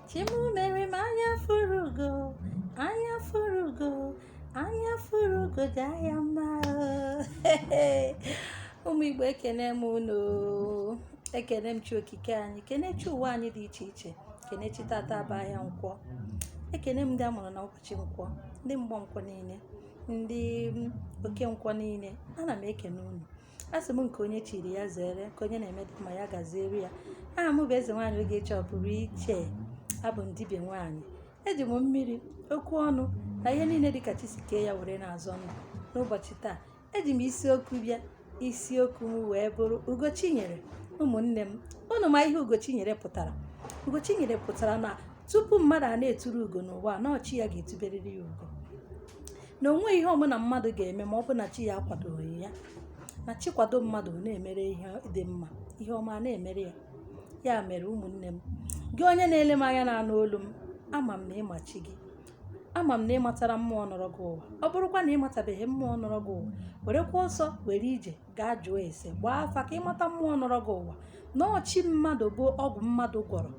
Chimumere m anya furugo, anya furugo, anya furugo dị anya mma. Ụmụ Igbo ekene m unu, ekene m chi okike anyị, kene chi ụwa anyị dị iche iche, kene chi tata bụ ahịa nkwọ, ekene m ndị amụrụ na ụbọchị nkwọ, ndị mgbọ nkwọ niile, ndị oke nkwọ niile, ana m ekene unu. Asị m nke onye chiri ya zere, ka onye na-eme dị mma ya gaziere ya. Aha m bụ eze nwaanyị Ogechi Ọpụrụ Iche. Abụ m dibịa nwaanyị, eji m mmiri, okwu ọnụ na ihe niile dịka chi si kee ya were na-azọ ndụ. N'ụbọchị taa eji m isiokwu bịa, isiokwu m wee bụrụ Ugochinyere. Ụmụnne m, unu ma ihe Ugochinyere pụtara? Ugochinyere pụtara na tupu mmadụ a na-eturu ugo n'ụwa na chi ya ga-etuberịrị ya ugo, na onwe ihe ọbụla mmadụ ga-eme ma ọ bụ na chi ya akwadoghị ya, na chi kwado mmadụ na-emere ihe dị mma, ihe ọma na-emere ya. Ya mere ụmụnne m, gị onye na-ele m anya na-anụ olu m, ama m na ịmachi gị, ama m na ịmatara mmụọ nọrọ gị ụwa. Ọ bụrụkwa na ịmatabeghị mmụọ nọrọ gị ụwa, werekwa ọsọ were ije gaa jụọ ese, gbaa afa ka ịmata mmụọ nọrọ gị ụwa. N'ọchị mmadụ bụ ọgwụ mmadụ gwọrọ,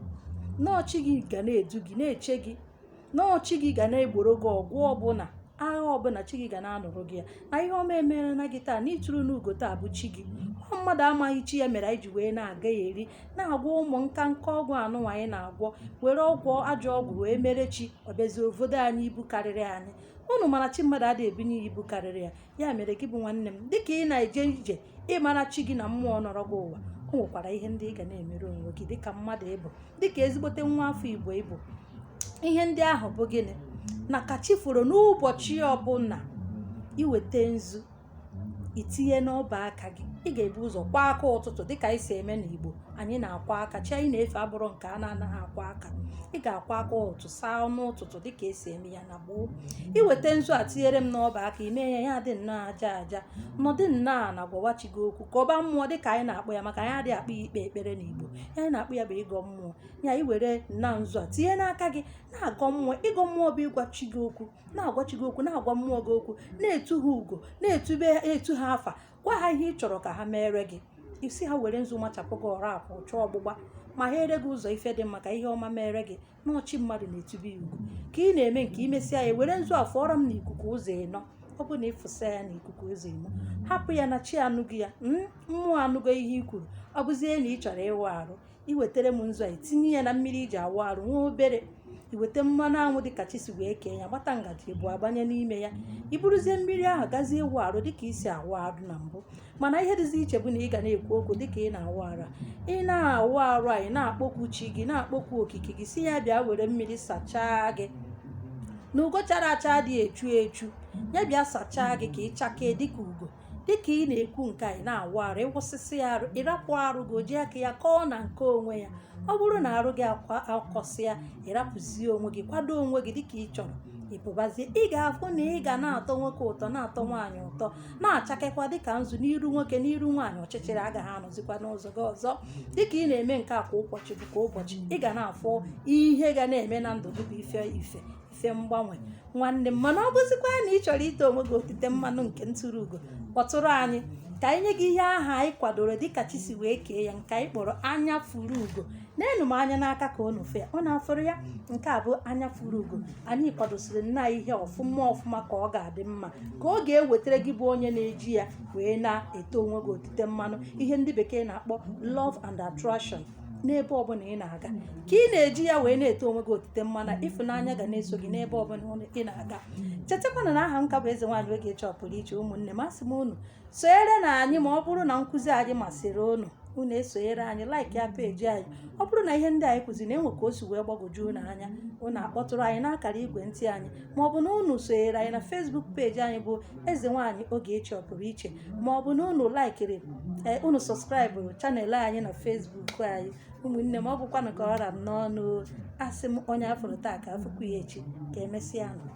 n'ọchị gị ga na-edu gị, na-eche gị, n'ọchị gị ga na-egboro gị ọgwụ ọbụla, agha ọbụla chi gị ga na-anụrụ gị ya. Na ihe ọma emere na gị taa, na ịtụrụ n'ugo taa bụ chi gị. Mmadụ amaghị chi ya mere anyị ji wee na-aga ya eri, na-agwọ ụmụ nka ọgwụ anụnwa anyị na-agwọ, were ọgwụ ajọ ọgwụ wee mere chi ọbịazi obodo anyị ibu karịrị anyị. Unu mara chi mmadụ adịghị ebinye ibu karịrị ya. Ya mere gị bụ nwanne m, dịka ị na-eje ije ịmara chi gị na mmụọ nọrọ gị ụwa, o nwekwara ihe ndị ị ga na-emere onwe gị dịka mmadụ ịbụ, dịka ezigbote nwa afọ Igbo ịbụ. Ihe ndị ahụ bụ gịnị? Na ka chi foro n'ụbọchị ọbụla iweta nzu, itinye n'ọba aka gị. Ị ga-ebu ụzọ kwa aka ụtụtụ dịka anyị si eme n'Igbo, anyị na-akwa aka. Chi anyị na-efe abụrụ nke a na-anaghị akwa aka. Ị ga-akwa aka ụtụtụ, saa ọnụ ụtụtụ dịka esi eme ya na gboo. Iweta nzu a tinyere m n'ọba aka, ime ya dị nnọọ aja aja, nọdị nnọọ na gwawa chi gị okwu, ka ọba mmụọ dịka anyị na-akpọ ya, maka anyị adịghị akpọ ya ikpe ekpere n'Igbo. Anyị na-akpọ ya bụ ịgọ mmụọ. Ya iwere na nzu a tinye n'aka gị, na-agọ mmụọ. Ịgọ mmụọ bụ ịgwa chi gị okwu, na-agwa chi gị okwu, na-agwa mmụọ gị okwu, na-etu ha ugo, na-etu ha afa, gwa ha ihe ị chọrọ ka ha mere gị. Isi ha were nzu machapụ gị ọra akwa ụcha ọgbụgba, ma ha ere gị ụzọ ife dị mma, ka ihe ọma mere gị. N'ọchị mmadụ na-etube ya ugo ka ị na-eme, nke imesịa ya were nzu a fọrọ m n'ikuku ụzọ ịnọ. Ọ bụ na ịfụsa ya n'ikuku ụzọ ịnọ, hapụ ya na chi anụghị ya, mmụọ anụgo ihe i kwuru. Ọ bụzie na ị chọrọ ịwụ arụ, iwetere m nzu a, itinye ya na mmiri iji awụ arụ nwa obere, iweta mmanụ anwụ dịka chi si wee kee ya, gbata ngaji bụ agbanye n'ime ya. I buruzie mmiri ahụ gazie ịwụ arụ dịka isi awụ arụ na mbụ. Mana ihe dịzi iche bụ na ị ga na-ekwu okwu dịka ị na-awụ arụ a. Ị na-awụ arụ a, ị na-akpọkwu chi gị, na-akpọkwu okike gị, si ya bịa were mmiri sachaa gị. Na ugo chara acha dị echu echu, ya bịa sachaa gị ka ị chakee dịka ugo. Dịka ị na-ekwu nke a, ị na-awụ arụ, ịwụsịsị ya arụ, ịrapụ arụ gị, o ji aka ya kọọ na nke onwe ya. Ọ bụrụ na arụ gị akọsịa, ịrapụzie onwe gị, kwado onwe gị dịka ị chọrọ. Ịpụbazie, ị ga-afụ na ị ga na-atọ nwoke ụtọ, na-atọ nwaanyị ụtọ, na-achakekwa dịka nzu n'iru nwoke, n'iru nwaanyị. Ọchịchịrị agaghị anọzikwa n'ụzọ gị ọzọ. Dịka ị na-eme nke a kwa ụbọchị bụ kwa ụbọchị, ị ga na-afụ ihe ga na-eme na ndụ gị bụ ife mgbanwe. Nwanne m, mana ọ bụzikwa na ị chọrọ ite onwe gị otite mmanụ nke ntụrụ ugo, kpọtụrụ anyị ka anyị nye gị ihe aha anyị kwadoro dịka chi si wee kee ya, nke anyị kpọrọ anya furu ugo. Na-enu m anya n'aka ka unu fe, ọ na-afụrụ ya. Nke a bụ anya furu ugo. Anyị kwadosiri nna ihe ọfụma ka ọ ga-adị mma, ka ọ ga-ewetara gị bụ onye na-eji ya wee na-eto onwe gị otite mmanụ, ihe ndị bekee na-akpọ love and attraction. N'ebe ọbụla ị na-aga, ka ị na-eji ya wee na-eto onwe gị otite mmanụ, ịfụnanya ga na-eso gị n'ebe ọbụla ị na-aga. Chetakwana na aha nka bụ eze nwaanyị Ogechi Ọpụrụ Iche. Ụmụnne m, asị m unu sonyere na anyị. Ma ọ bụrụ na nkụzi anyị masịrị unu esonyere anyị, like ya peji anyị. Ọ bụrụ na ihe ndị anyị kụziri na-enwe ka o si wee gbagwoju unu anya, unu akpọtụrụ anyị n'akara igwe ntị anyị, ma ọ bụ na unu sonyere anyị na Facebook peji anyị bụ eze nwaanyị Ogechi Ọpụrụ Iche, ma ọ bụ na unu laikiri unu sọskraịbụrụ chanel anyị na Facebook anyị. Ụmụnne m, ọ bụkwanụ ka ọra m n'ọnụ. Asị m onye afọrọ taa ka afọkwu ya echi. Ka emesịa nụ.